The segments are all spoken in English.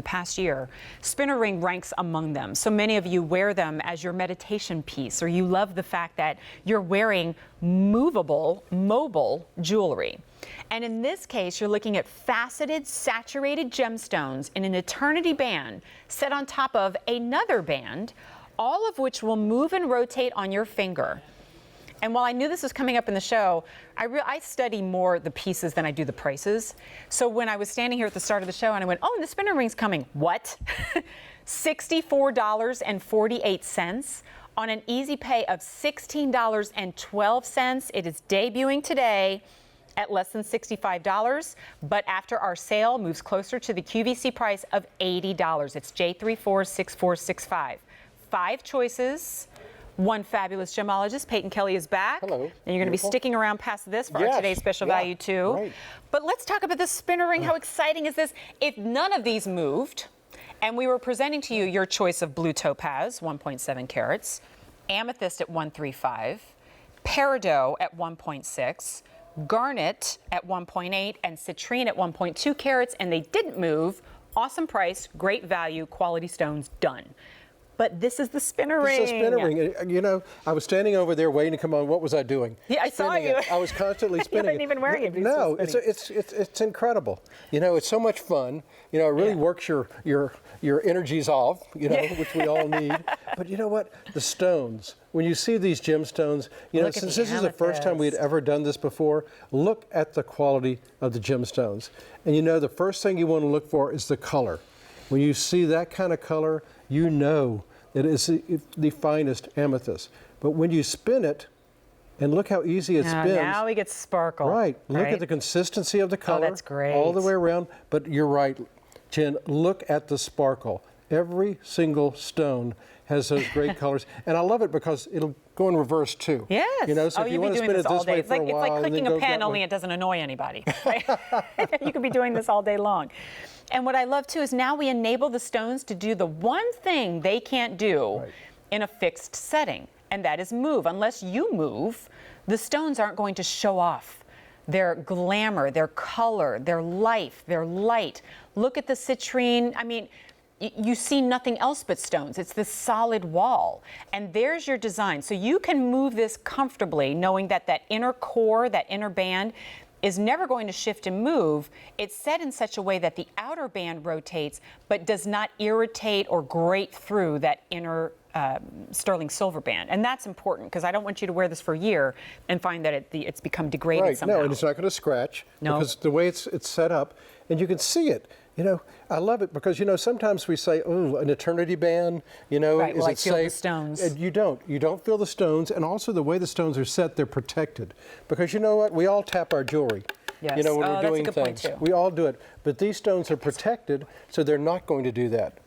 past year, spinner ring ranks among them. So many of you wear them as your meditation piece, or you love the fact that you're wearing movable, mobile jewelry. And in this case, you're looking at faceted, saturated gemstones in an eternity band set on top of another band, all of which will move and rotate on your finger. And while I knew this was coming up in the show, I study more the pieces than I do the prices. So when I was standing here at the start of the show and I went, oh, and the spinner ring's coming. What? $64.48 on an easy pay of $16.12. It is debuting today at less than $65, but after our sale moves closer to the QVC price of $80. It's J346465. 5 choices. One fabulous gemologist, Peyton Kelly, is back. Hello. And you're going to be sticking around past this for our today's special value too. Right. But let's talk about this spinner ring. How exciting is this? If none of these moved, and we were presenting to you your choice of blue topaz, 1.7 carats, amethyst at 135, peridot at 1.6, garnet at 1.8, and citrine at 1.2 carats, and they didn't move, awesome price, great value, quality stones, done. But this is the spinner ring. It's a spinner ring. You know, I was standing over there waiting to come on. What was I doing? Yeah, I saw you. I was constantly spinning. You weren't even wearing it. No, it's incredible. You know, it's so much fun. You know, it really works your energies off. You know, which we all need. But you know what? The stones. When you see these gemstones, you know, since this is the first time we had ever done this before, look at the quality of the gemstones. And you know, the first thing you want to look for is the color. When you see that kind of color, you know that it's the finest amethyst. But when you spin it, and look how easy it spins. Now we get sparkle. Right. Look at the consistency of the color. Oh, that's great. All the way around. But you're right, Jen, look at the sparkle. Every single stone has those great colors. And I love it because it'll go in reverse too. Yes. You know, so if you want to spin it this way for a while, it's like clicking a pen, only it doesn't annoy anybody. Right? You could be doing this all day long. And what I love too is now we enable the stones to do the one thing they can't do in a fixed setting, and that is move. Unless you move, the stones aren't going to show off their glamour, their color, their life, their light. Look at the citrine. I mean, you see nothing else but stones. It's this solid wall. And there's your design. So you can move this comfortably, knowing that that inner core, that inner band, is never going to shift and move. It's set in such a way that the outer band rotates, but does not irritate or grate through that inner sterling silver band. And that's important, because I don't want you to wear this for a year and find that it's become degraded somehow. No, and it's not going to scratch. No. Because the way it's set up, and you can see it. You know, I love it because, you know, sometimes we say, oh, an eternity band, you know, right, is well, it I feel safe? The stones. And you don't. You don't feel the stones. And also the way the stones are set, they're protected. Because you know what? We all tap our jewelry. Yes. You know, when we're that's doing a good point things. too. We all do it. But these stones are protected, so they're not going to do that.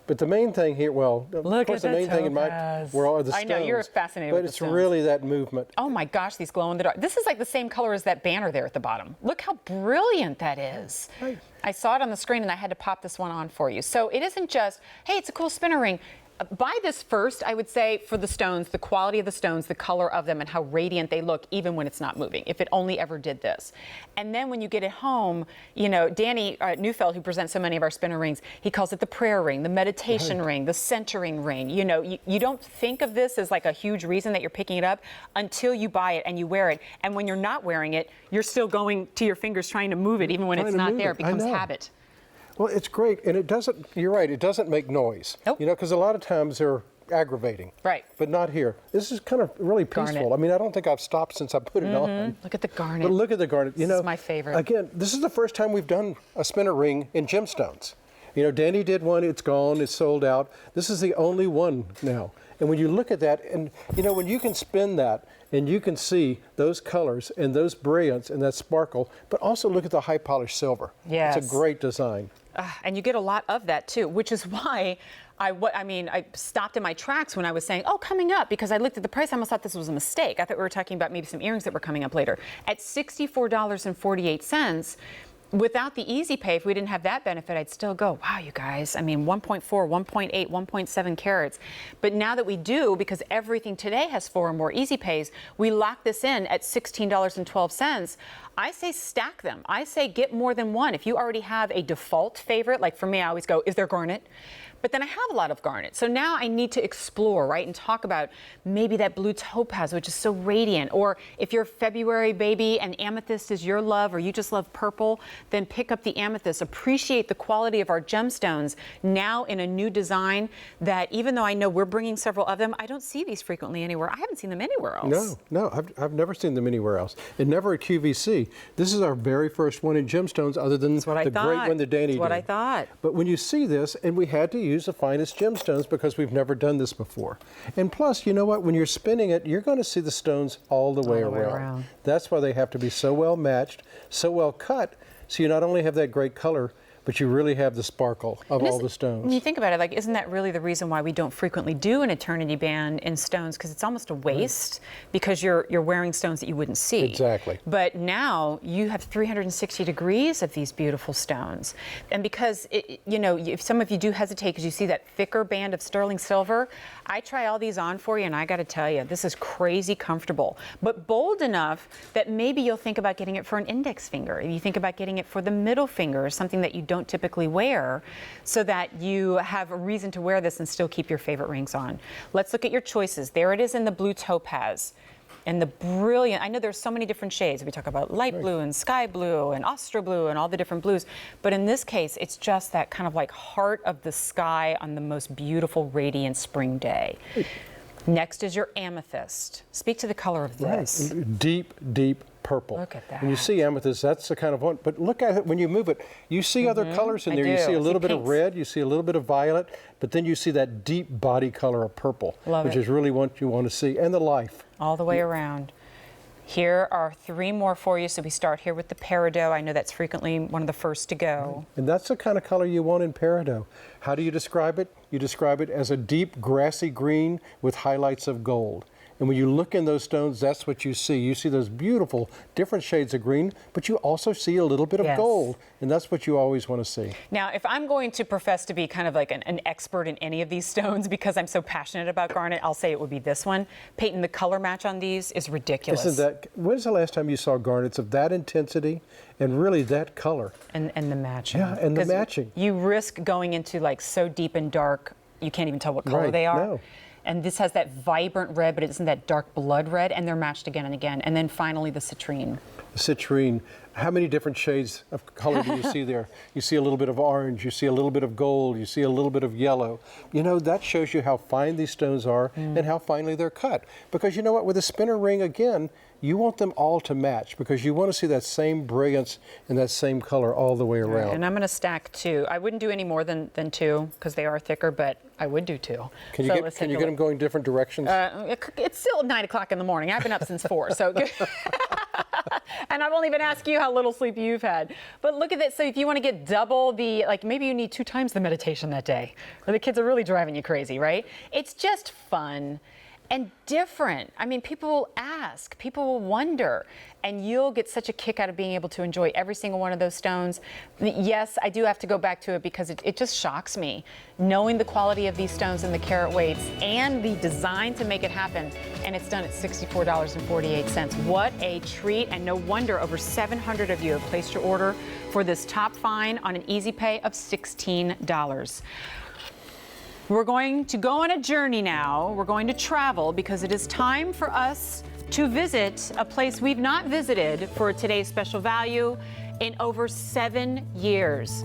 But the main thing here, well, of course, the main thing in my world are the stones. I know, you're fascinated with the stones. But it's really that movement. Oh my gosh, these glow in the dark. This is like the same color as that banner there at the bottom. Look how brilliant that is. Right. I saw it on the screen and I had to pop this one on for you. So it isn't just, hey, it's a cool spinner ring. Buy this first, I would say, for the stones, the quality of the stones, the color of them, and how radiant they look, even when it's not moving, if it only ever did this. And then when you get it home, you know, Danny Neufeld, who presents so many of our spinner rings, he calls it the prayer ring, the meditation ring, the centering ring. You know, you don't think of this as like a huge reason that you're picking it up until you buy it and you wear it. And when you're not wearing it, you're still going to your fingers trying to move it, even when it's not there. It becomes habit. Well, it's great, and it doesn't, you're right, it doesn't make noise. Nope. You know, because a lot of times they're aggravating. Right. But not here. This is kind of really peaceful. Garnet. I mean, I don't think I've stopped since I put it on. Look at the garnet. But look at the garnet. You know, This is my favorite. Again, this is the first time we've done a spinner ring in gemstones. You know, Danny did one, it's gone, it's sold out. This is the only one now. And when you look at that, and you know, when you can spin that, and you can see those colors and those brilliance and that sparkle, but also look at the high polished silver. Yes. It's a great design. And you get a lot of that too, which is why I stopped in my tracks when I was saying, oh, coming up, because I looked at the price, I almost thought this was a mistake. I thought we were talking about maybe some earrings that were coming up later. At $64.48, Without the Easy Pay, if we didn't have that benefit, I'd still go, wow, you guys, I mean, 1.4, 1.8, 1.7 carats. But now that we do, because everything today has 4 or more Easy Pays, we lock this in at $16.12. I say stack them. I say get more than one. If you already have a default favorite, like for me, I always go, is there garnet? But then I have a lot of garnet. So now I need to explore, right, and talk about maybe that blue topaz, which is so radiant. Or if you're a February baby and amethyst is your love, or you just love purple, then pick up the amethyst. Appreciate the quality of our gemstones now in a new design that, even though I know we're bringing several of them, I don't see these frequently anywhere. I haven't seen them anywhere else. No, I've never seen them anywhere else. And never at QVC. This is our very first one in gemstones, other than the great one that Danny did. That's what I thought. But when you see this, and we had to use the finest gemstones because we've never done this before. And plus, you know what? When you're spinning it, you're going to see the stones all the way around. That's why they have to be so well matched, so well cut, so you not only have that great color, but you really have the sparkle of all the stones. When you think about it, like, isn't that really the reason why we don't frequently do an eternity band in stones? Because it's almost a waste, because you're wearing stones that you wouldn't see. Exactly. But now you have 360 degrees of these beautiful stones. And because, you know, if some of you do hesitate because you see that thicker band of sterling silver, I try all these on for you, and I got to tell you, this is crazy comfortable, but bold enough that maybe you'll think about getting it for an index finger. If you think about getting it for the middle finger, something that you don't typically wear, so that you have a reason to wear this and still keep your favorite rings on. Let's look at your choices. There it is in the blue topaz. And the brilliant, I know there's so many different shades. We talk about light blue and sky blue and Austro blue and all the different blues. But in this case, it's just that kind of like heart of the sky on the most beautiful, radiant spring day. Next is your amethyst. Speak to the color of this. Deep, deep purple. Look at that. When you see amethyst, that's the kind of one. But look at it when you move it. You see other colors in there. You see a little bit of red, you see a little bit of violet, but then you see that deep body color of purple, which is really what you want to see, and the life. All the way around. Here are 3 more for you. So we start here with the peridot. I know that's frequently one of the first to go. And that's the kind of color you want in peridot. How do you describe it? You describe it as a deep grassy green with highlights of gold. And when you look in those stones, that's what you see. You see those beautiful different shades of green, but you also see a little bit of gold, and that's what you always want to see. Now, if I'm going to profess to be kind of like an expert in any of these stones because I'm so passionate about garnet, I'll say it would be this one. Peyton, the color match on these is ridiculous. Isn't that, when's the last time you saw garnets of that intensity and really that color? And the matching. Yeah, and the matching. You risk going into like so deep and dark, you can't even tell what color they are. No. And this has that vibrant red, but it isn't that dark blood red, and they're matched again and again. And then finally the citrine. The citrine, how many different shades of color do you see there? You see a little bit of orange, you see a little bit of gold, you see a little bit of yellow. You know, that shows you how fine these stones are and how finely they're cut. Because you know what, with a spinner ring, again, you want them all to match because you want to see that same brilliance and that same color all the way around. And I'm going to stack 2. I wouldn't do any more than 2 because they are thicker, but I would do 2. Can you get them going different directions? It's still 9 o'clock in the morning. I've been up since 4, so and I won't even ask you how little sleep you've had. But look at this. So if you want to get double the, like maybe you need 2 times the meditation that day, or the kids are really driving you crazy, right? It's just fun and different. I mean, people will ask, people will wonder, and you'll get such a kick out of being able to enjoy every single one of those stones. Yes, I do have to go back to it because it just shocks me, knowing the quality of these stones and the carat weights and the design to make it happen, and it's done at $64.48. What a treat, and no wonder over 700 of you have placed your order for this top fine on an Easy Pay of $16. We're going to go on a journey now. We're going to travel because it is time for us to visit a place we've not visited for today's special value in over 7 years.